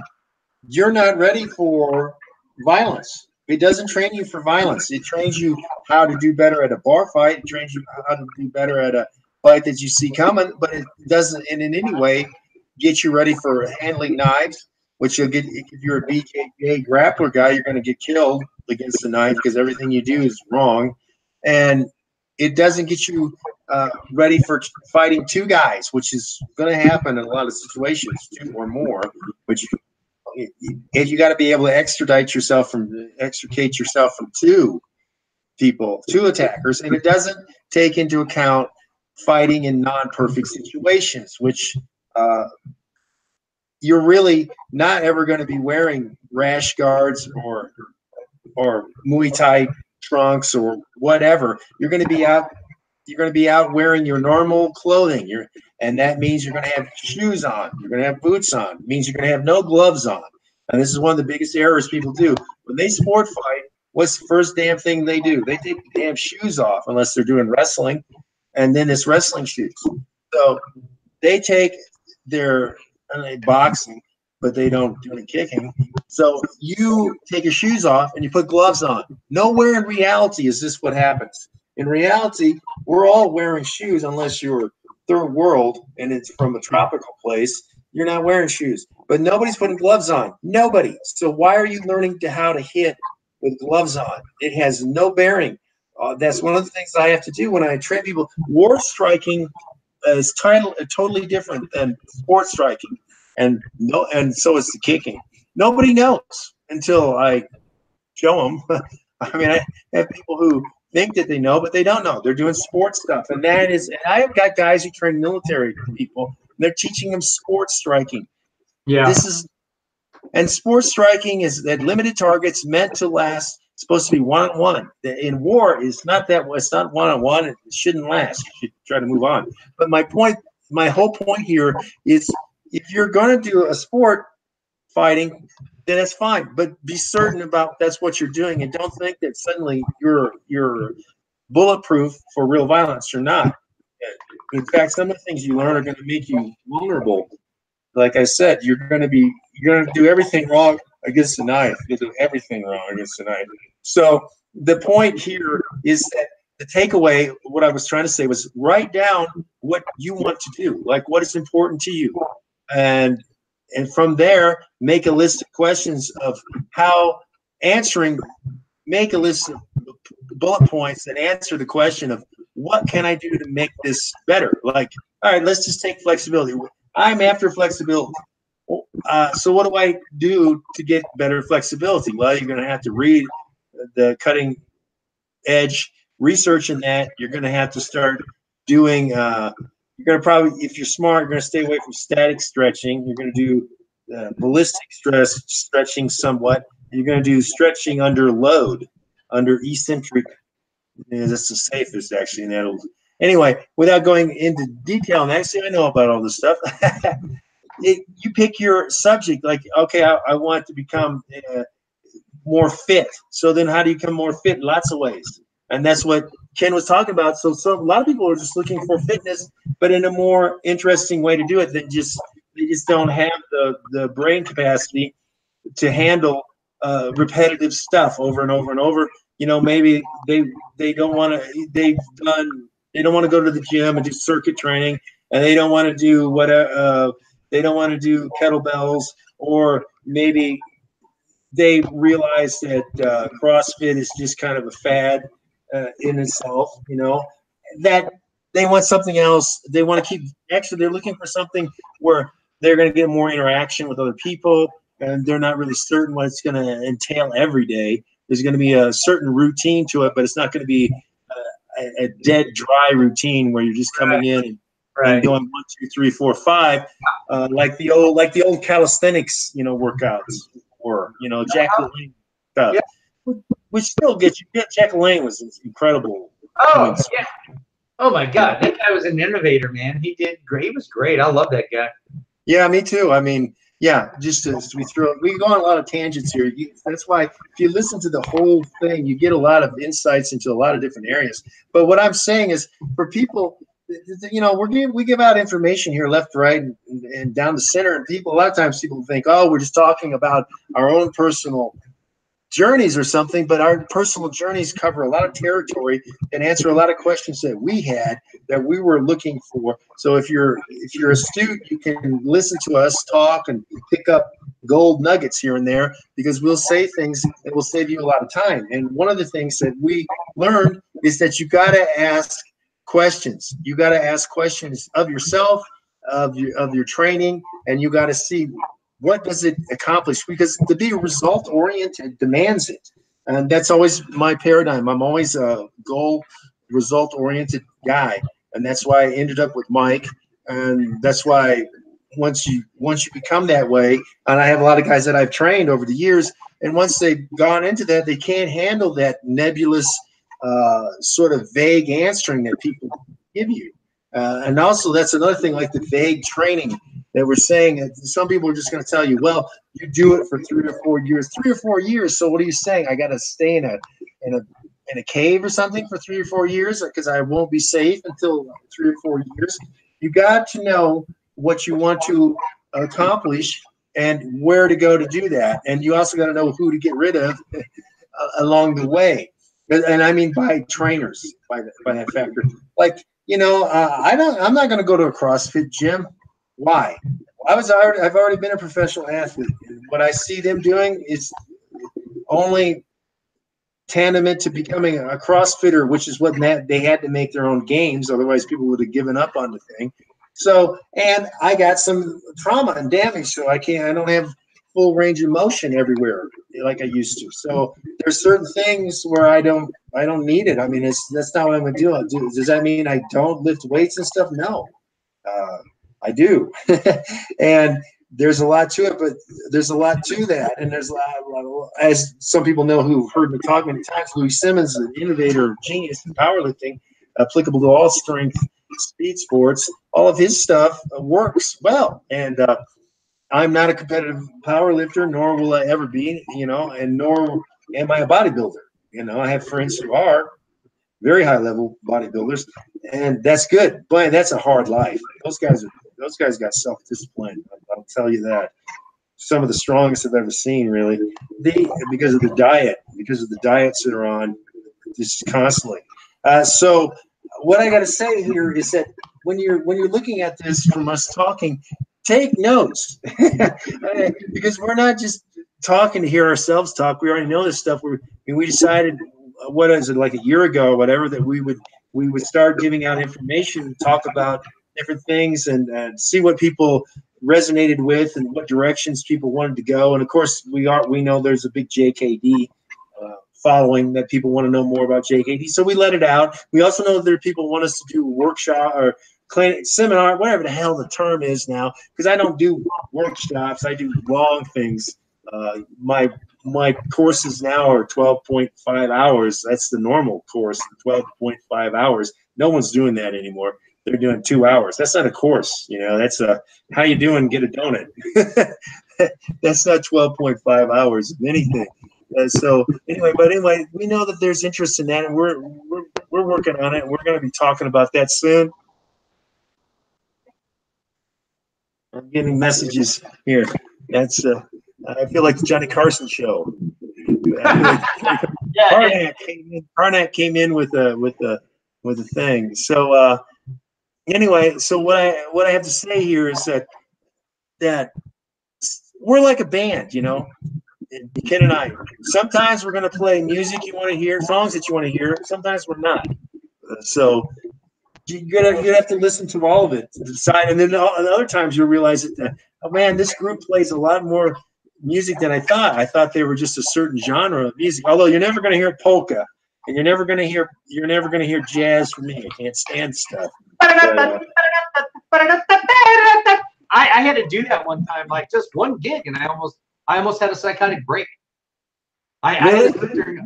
you're not ready for violence. It doesn't train you for violence. It trains you how to do better at a bar fight. It trains you how to do better at a fight that you see coming, but it doesn't in any way get you ready for handling knives, which you'll get if you're a BJJ grappler guy. You're going to get killed against the knife because everything you do is wrong, and it doesn't get you ready for fighting two guys, which is going to happen in a lot of situations, two or more. Which you got to be able to extricate yourself from two people, two attackers, and it doesn't take into account fighting in non-perfect situations, which you're really not ever going to be wearing rash guards or Muay Thai trunks or whatever. You're going to be out wearing your normal clothing. And that means you're going to have shoes on. You're going to have boots on. It means you're going to have no gloves on. And this is one of the biggest errors people do. When they sport fight, what's the first damn thing they do? They take the damn shoes off, unless they're doing wrestling, and then it's wrestling shoes. So they take their boxing, but they don't do any kicking. So you take your shoes off and you put gloves on. Nowhere in reality is this what happens. In reality, we're all wearing shoes unless you're third world and it's from a tropical place. You're not wearing shoes, but nobody's putting gloves on. Nobody. So why are you learning how to hit with gloves on? It has no bearing. That's one of the things I have to do when I train people. War striking is totally different than sport striking, and so is the kicking. Nobody knows until I show them. I mean, I have people who think that they know, but they don't know. They're doing sports stuff, and I have got guys who train military people. They're teaching them sports striking. Yeah. And sports striking is at limited targets, meant to last. It's supposed to be one-on-one. In war, it's not one-on-one. It shouldn't last. You should try to move on. But my whole point here is, if you're going to do a sport fighting, then that's fine. But be certain about that's what you're doing, and don't think that suddenly you're bulletproof for real violence. You're not. In fact, some of the things you learn are going to make you vulnerable. Like I said, you're going to do everything wrong against the knife. You'll do everything wrong against the knife. So the point here is that the takeaway, what I was trying to say, was write down what you want to do, like what is important to you, and from there make a list of questions of how answering. Make a list of bullet points that answer the question of what can I do to make this better. Like, all right, let's just take flexibility. I'm after flexibility. So what do I do to get better flexibility? Well, you're going to have to read the cutting edge research in that. You're going to have to start doing, you're going to probably, if you're smart, you're going to stay away from static stretching. You're going to do ballistic stretching somewhat. You're going to do stretching under load, under eccentric. That's the safest, actually, in that old. Anyway, without going into detail, and actually I know about all this stuff. You pick your subject, like, okay, I want to become more fit. So then how do you become more fit? Lots of ways. And that's what Ken was talking about. So a lot of people are just looking for fitness, but in a more interesting way to do it. They just don't have the brain capacity to handle repetitive stuff over and over and over. You know, maybe they don't want to go to the gym and do circuit training. and they don't want to do whatever. They don't want to do kettlebells, or maybe they realize that CrossFit is just kind of a fad in itself, that they want something else. They want to keep, actually, they're looking for something where they're going to get more interaction with other people, and they're not really certain what it's going to entail every day. There's going to be a certain routine to it, but it's not going to be a dead, dry routine where you're just coming in and going 1, 2, 3, 4, 5, like the old calisthenics, workouts were, Jack LaLanne stuff, which still gets you. Jack LaLanne was incredible. Oh, yeah. Oh my God, that guy was an innovator, man. He did great. He was great. I love that guy. Yeah, me too. I mean, yeah, just as we go on a lot of tangents here. That's why if you listen to the whole thing, you get a lot of insights into a lot of different areas. But what I'm saying is, for people, we give out information here, left, right, and down the center, and a lot of times people think, oh, we're just talking about our own personal journeys or something, but our personal journeys cover a lot of territory and answer a lot of questions that we had, that we were looking for. So if you're astute, you can listen to us talk and pick up gold nuggets here and there, because we'll say things that will save you a lot of time. And one of the things that we learned is that you got to ask questions. You got to ask questions of yourself, of your training, and you got to see, what does it accomplish? Because to be result-oriented demands it. And that's always my paradigm. I'm always a goal, result-oriented guy. And that's why I ended up with Mike. And that's why once you become that way, and I have a lot of guys that I've trained over the years, and once they've gone into that, they can't handle that nebulous, sort of vague answering that people give you. And also, that's another thing, like the vague training that we're saying. That some people are just going to tell you, well, you do it for 3 or 4 years. 3 or 4 years. So what are you saying? I got to stay in a cave or something for 3 or 4 years because I won't be safe until 3 or 4 years? You got to know what you want to accomplish and where to go to do that. And you also got to know who to get rid of along the way. And I mean by trainers, by that factor. Like, I'm not going to go to a CrossFit gym. Why? I've already been a professional athlete. And what I see them doing is only tantamount to becoming a CrossFitter, which is what they had to make their own games. Otherwise, people would have given up on the thing. So, and I got some trauma and damage, so I don't have full range of motion everywhere like I used to. So there's certain things where I don't need it. I mean, that's not what I'm going to do. Does that mean I don't lift weights and stuff? No, I do. And there's a lot to it, but there's a lot to that. And there's a lot, as some people know who've heard me talk many times, Louis Simmons, an innovator, genius in powerlifting, applicable to all strength speed sports. All of his stuff works well. And I'm not a competitive power lifter, nor will I ever be, and nor am I a bodybuilder. I have friends who are very high level bodybuilders, and that's good. But that's a hard life. Those guys got self-discipline. I'll tell you that. Some of the strongest I've ever seen, really, because of the diets that are on just constantly. So what I got to say here is that when you're looking at this from us talking, take notes, because we're not just talking to hear ourselves talk. We already know this stuff. We decided, what is it, like a year ago or whatever, that we would start giving out information, talk about different things, and see what people resonated with and what directions people wanted to go. And of course, we know there's a big JKD following, that people want to know more about JKD. So we let it out. We also know that there are people who want us to do a workshop or clinic, seminar, whatever the hell the term is now, because I don't do workshops. I do long things. My courses now are 12.5 hours. That's the normal course, 12.5 hours. No one's doing that anymore. They're doing 2 hours. That's not a course. That's a how you doing, get a donut. That's not 12.5 hours of anything. So anyway, we know that there's interest in that, and we're working on it, and we're going to be talking about that soon. I'm getting messages here. That's I feel like the Johnny Carson show. Karnak came in with a thing. So anyway, so what I have to say here is that we're like a band, you know. Ken and I. Sometimes we're going to play music you want to hear, songs that you want to hear. Sometimes we're not. So you have to listen to all of it to decide. And then other times you'll realize that oh man, this group plays a lot more music than I thought. I thought they were just a certain genre of music. Although you're never going to hear polka, and you're never going to hear jazz from me. I can't stand stuff. But, I had to do that one time, like just one gig, and I almost had a psychotic break. I had to sit there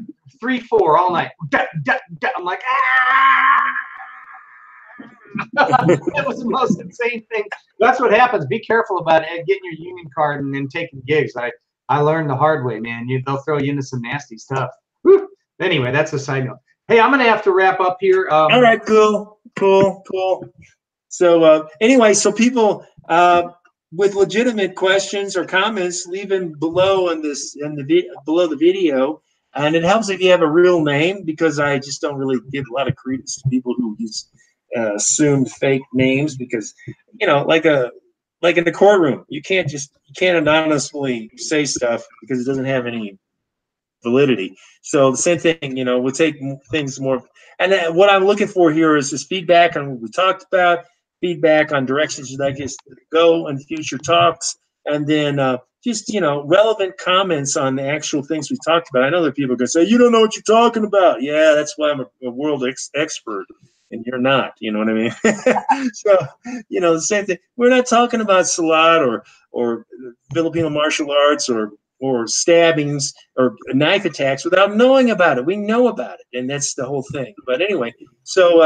3/4 all night. I'm like, ah! That was the most insane thing. That's what happens. Be careful about it, getting your union card and then taking gigs. I learned the hard way, man. They'll throw you into some nasty stuff. Whew. Anyway, that's a side note. Hey, I'm gonna have to wrap up here. All right, cool. So anyway, so people with legitimate questions or comments, leave them below below the video. And it helps if you have a real name, because I just don't really give a lot of credence to people who use assumed fake names, because like in the courtroom, you can't anonymously say stuff because it doesn't have any validity. So the same thing, we'll take things more. And what I'm looking for here is just feedback on what we talked about, feedback on directions you'd like us to go in future talks, and then just relevant comments on the actual things we talked about. I know that people are going to say, you don't know what you're talking about. Yeah, that's why I'm a world expert, and you're not. You know what I mean? So the same thing. We're not talking about Salat or Filipino martial arts or stabbings or knife attacks without knowing about it. We know about it, and that's the whole thing. But anyway, so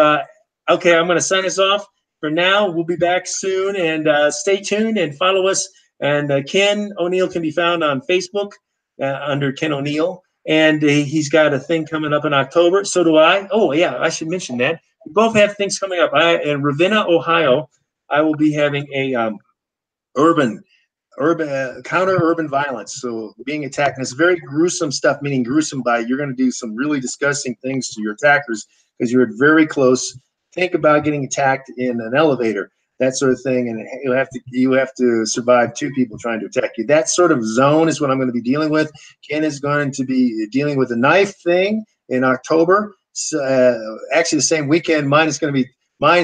okay, I'm going to sign us off for now. We'll be back soon, and stay tuned and follow us. And Ken O'Neill can be found on Facebook under Ken O'Neill, and he's got a thing coming up in October. So do I. Oh yeah, I should mention that we both have things coming up. In Ravenna, Ohio, I will be having a urban counter-urban violence. So being attacked, and it's very gruesome stuff, meaning gruesome by you're going to do some really disgusting things to your attackers because you're very close. Think about getting attacked in an elevator, that sort of thing, and you have to survive two people trying to attack you. That sort of zone is what I'm going to be dealing with. Ken is going to be dealing with a knife thing in October. Actually, the same weekend. Mine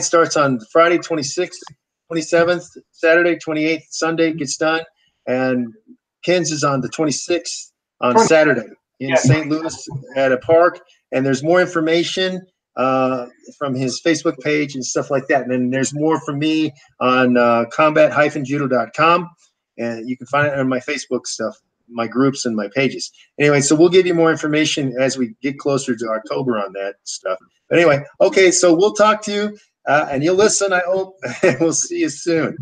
starts on Friday 26th. 27th, Saturday, 28th, Sunday gets done, and Ken's is on the 26th on Saturday in St. Louis at a park. And there's more information from his Facebook page and stuff like that. And then there's more from me on combat-judo.com, and you can find it on my Facebook stuff, my groups and my pages. Anyway, so we'll give you more information as we get closer to October on that stuff. But anyway, okay, so we'll talk to you. And you'll listen, I hope. We'll see you soon.